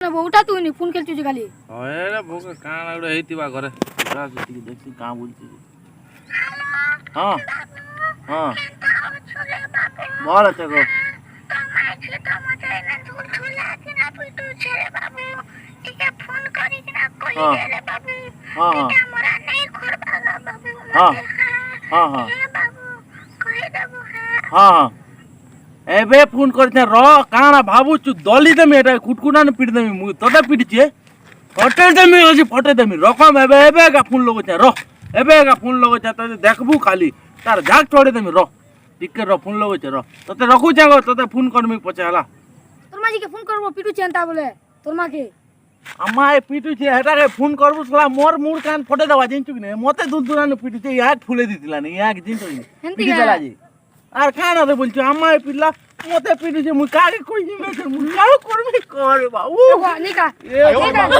না বউটা তুই নি ফোন খেলছিস খালি এরে ভোকে কানা উড়ে হেইতিবা ঘরে আসি দেখছি কা বলছি হ্যাঁ হ্যাঁ বল আছে গো ଏବେ ଫୋନ କରିଛେ ର କାଣା ଭାବୁଛୁ ଦଲି ଦେମି ଏଟା କୁଟକୁଟାନେ ପିଟି ଦେମି ମୁଁ ତତେ ପିଟିଛେ ଫଟେଇ ଦେମି ଅଛି ଫଟେଇ ଦେମି ରକମ ଏବେ ଏବେ ଏକା ଫୋନ ଲଗଉଛେ ର ଏବେ ଏକା ଫୋନ ଲଗଉଛେ ତତେ ଦେଖବୁ ଖାଲି ତାର ଝାକ ଚଢେଇ ଦେମି ର ଟିକେ ର ଫୋନ ଲଗଉଛେ ର ତତେ ରଖୁଛେ ଗো ତତେ ଫୋନ କରମି ପଛେ ହେଲା তোর মাঝিকে ফোন করবো পিটুছি এন্তা বলে তোর মাকে আমা এ পিটুছে হেটাকে ফোন করবো শালা মোর মুড় কান ফটে দেবা জিনছু কি মতে দূর দূরানে পিটুছে ইয়াক ফুলে দিতিলা নি ইয়াক জিনছু কি পিটি দেলা জি আর কানা রে বলছো আমা এ পিলা মতে পিটুছে মুই কাকে কই জিমে মুই কাও করবি কর বাবু নিকা এ বাবু